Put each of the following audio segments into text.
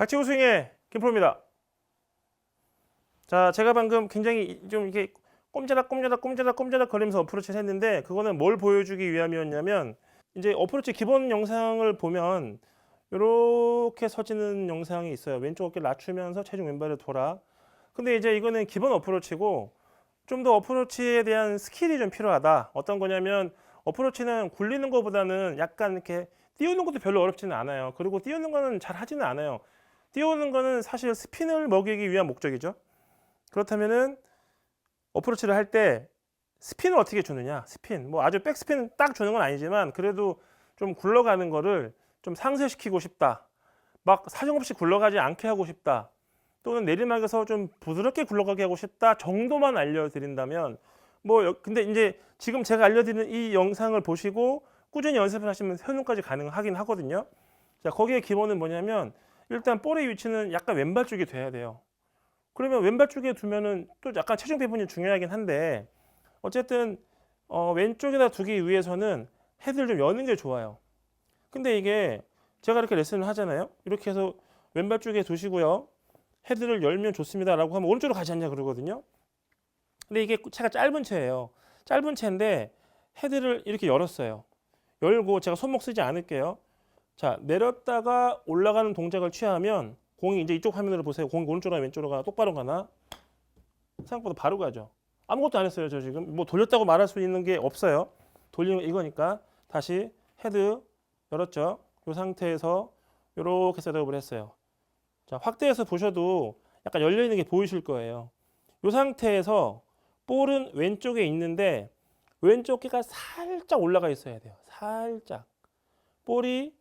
박지우 스윙의 김프로입니다. 자, 제가 방금 굉장히 좀 이게 꼼지락 거리면서 어프로치를 했는데, 그거는 뭘 보여주기 위함이었냐면, 이제 어프로치 기본 영상을 보면 이렇게 서지는 영상이 있어요. 왼쪽 어깨 낮추면서 체중 왼발을 돌아. 근데 이제 이거는 기본 어프로치고, 좀 더 어프로치에 대한 스킬이 좀 필요하다. 어떤 거냐면, 어프로치는 굴리는 것보다는 약간 이렇게 띄우는 것도 별로 어렵지는 않아요. 그리고 띄우는 거는 잘 하지는 않아요. 띄우는 거는 사실 스핀을 먹이기 위한 목적이죠. 그렇다면은 어프로치를 할 때 스핀을 어떻게 주느냐? 스핀. 뭐 아주 백스핀 딱 주는 건 아니지만, 그래도 좀 굴러가는 거를 좀 상쇄시키고 싶다. 막 사정없이 굴러가지 않게 하고 싶다. 또는 내리막에서 좀 부드럽게 굴러가게 하고 싶다 정도만 알려드린다면, 뭐 근데 이제 지금 제가 알려드리는 이 영상을 보시고 꾸준히 연습을 하시면 현웅까지 가능하긴 하거든요. 자, 거기에 기본은 뭐냐면, 일단 볼의 위치는 약간 왼발 쪽이 돼야 돼요. 그러면 왼발 쪽에 두면은 또 약간 체중 배분이 중요하긴 한데, 어쨌든 왼쪽에다 두기 위해서는 헤드를 좀 여는 게 좋아요. 근데 이게 제가 이렇게 레슨을 하잖아요. 이렇게 해서 왼발 쪽에 두시고요, 헤드를 열면 좋습니다라고 하면 오른쪽으로 가지 않냐 그러거든요. 근데 이게 채가 짧은 채예요. 짧은 채인데 헤드를 이렇게 열었어요. 열고 제가 손목 쓰지 않을게요. 자, 내렸다가 올라가는 동작을 취하면 공이 이제 이쪽 화면으로 보세요. 공이 오른쪽으로 가나 왼쪽으로 가나 똑바로 가나? 생각보다 바로 가죠. 아무것도 안 했어요. 저 지금 뭐 돌렸다고 말할 수 있는 게 없어요. 돌리는 거 이거니까. 다시 헤드 열었죠. 이 상태에서 이렇게 셋업을 했어요. 자, 확대해서 보셔도 약간 열려 있는 게 보이실 거예요. 이 상태에서 볼은 왼쪽에 있는데 왼쪽 어깨가 살짝 올라가 있어야 돼요. 살짝. 볼이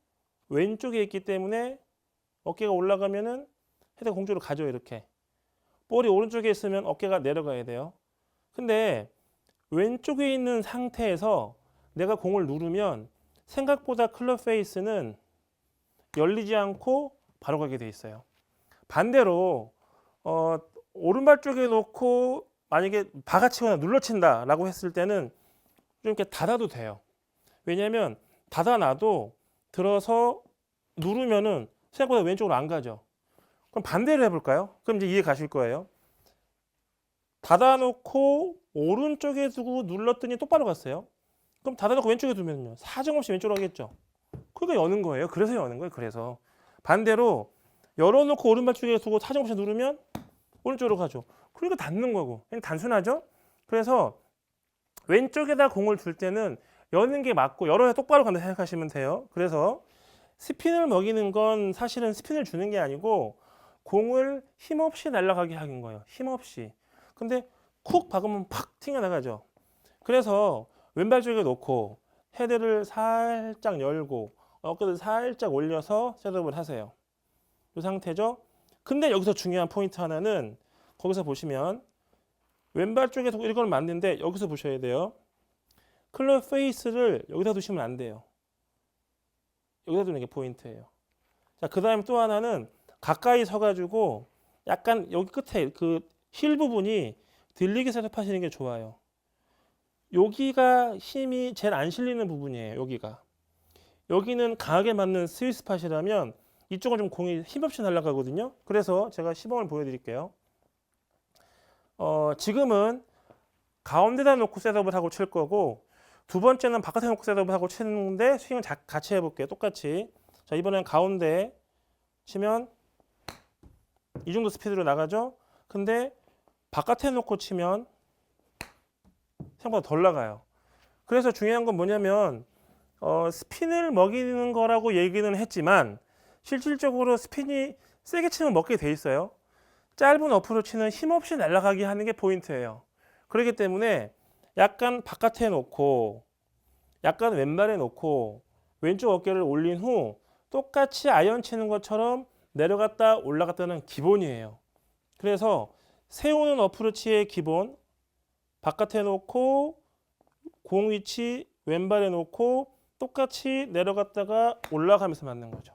왼쪽에 있기 때문에 어깨가 올라가면은 헤드가 공중으로 가죠. 이렇게. 볼이 오른쪽에 있으면 어깨가 내려가야 돼요. 근데 왼쪽에 있는 상태에서 내가 공을 누르면 생각보다 클럽 페이스는 열리지 않고 바로 가게 돼 있어요. 반대로 오른발 쪽에 놓고 만약에 박아치거나 눌러친다라고 했을 때는 좀 이렇게 닫아도 돼요. 왜냐하면 닫아놔도 들어서 누르면은 생각보다 왼쪽으로 안 가죠. 그럼 반대로 해볼까요? 그럼 이제 이해 가실 거예요. 닫아놓고 오른쪽에 두고 눌렀더니 똑바로 갔어요. 그럼 닫아놓고 왼쪽에 두면요, 사정없이 왼쪽으로 가겠죠. 그러니까 여는 거예요. 그래서 여는 거예요. 그래서 반대로 열어놓고 오른발 쪽에 두고 사정없이 누르면 오른쪽으로 가죠. 그러니까 닫는 거고. 그냥 단순하죠. 그래서 왼쪽에다 공을 둘 때는 여는 게 맞고 열어야 똑바로 간다 생각하시면 돼요. 그래서 스핀을 먹이는 건 사실은 스핀을 주는 게 아니고 공을 힘없이 날아가게 하는 거예요. 힘없이. 근데 쿡 박으면 팍 튕겨나가죠. 그래서 왼발 쪽에 놓고 헤드를 살짝 열고 어깨를 살짝 올려서 셋업을 하세요. 이 상태죠. 근데 여기서 중요한 포인트 하나는, 거기서 보시면 왼발 쪽에 두고 이걸 맞는데 여기서 보셔야 돼요. 클럽 페이스를 여기다 두시면 안 돼요. 여기다 두는 게 포인트예요. 자, 그 다음에 또 하나는 가까이 서가지고 약간 여기 끝에 그 힐 부분이 들리게 셋업하시는 게 좋아요. 여기가 힘이 제일 안 실리는 부분이에요. 여기는 강하게 맞는 스위스 팟이라면 이쪽은 좀 공이 힘없이 날아가거든요. 그래서 제가 시범을 보여드릴게요. 지금은 가운데다 놓고 셋업을 하고 칠 거고, 두 번째는 바깥에 놓고 셋업을 하고 치는데 스윙을 같이 해볼게요. 똑같이. 자, 이번엔 가운데 치면 이 정도 스피드로 나가죠. 근데 바깥에 놓고 치면 생각보다 덜 나가요. 그래서 중요한 건 뭐냐면, 스핀을 먹이는 거라고 얘기는 했지만 실질적으로 스핀이 세게 치면 먹게 돼 있어요. 짧은 어프로치는 힘없이 날아가게 하는 게 포인트예요. 그렇기 때문에 약간 바깥에 놓고 약간 왼발에 놓고 왼쪽 어깨를 올린 후 똑같이 아이언 치는 것처럼 내려갔다 올라갔다는 기본이에요. 그래서 세우는 어프로치의 기본, 바깥에 놓고 공 위치 왼발에 놓고 똑같이 내려갔다가 올라가면서 맞는 거죠.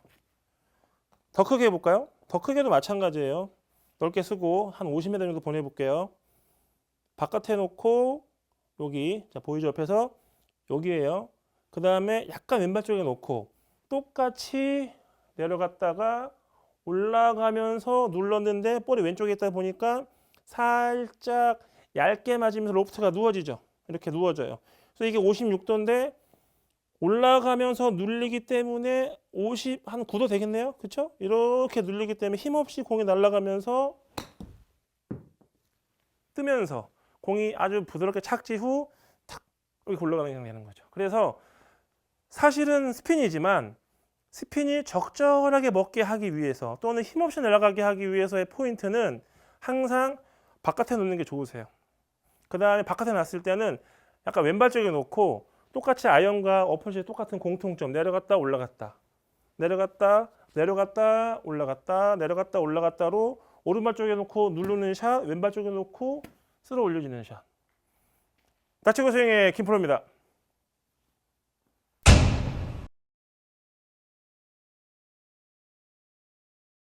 더 크게 해볼까요? 더 크게도 마찬가지예요. 넓게 쓰고 한 50m 정도 보내볼게요. 바깥에 놓고 여기, 자 보이죠? 옆에서 여기에요. 그 다음에 약간 왼발 쪽에 놓고 똑같이 내려갔다가 올라가면서 눌렀는데 볼이 왼쪽에 있다 보니까 살짝 얇게 맞으면서 로프트가 누워지죠. 이렇게 누워져요. 그래서 이게 56도인데 올라가면서 눌리기 때문에 한 9도 되겠네요. 그렇죠? 이렇게 눌리기 때문에 힘없이 공이 날아가면서 뜨면서 공이 아주 부드럽게 착지 후 탁 이렇게 올라가는 경우가 되는 거죠. 그래서 사실은 스핀이지만 스핀이 적절하게 먹게 하기 위해서 또는 힘없이 날아가게 하기 위해서의 포인트는 항상 바깥에 놓는 게 좋으세요. 그 다음에 바깥에 놨을 때는 약간 왼발 쪽에 놓고 똑같이 아이언과 어프로치 똑같은 공통점 내려갔다 올라갔다 내려갔다 내려갔다 올라갔다 내려갔다 올라갔다로 오른발 쪽에 놓고 누르는 샷, 왼발 쪽에 놓고 쓸어 올려지는 샷. 다치고 스윙의 김프로입니다.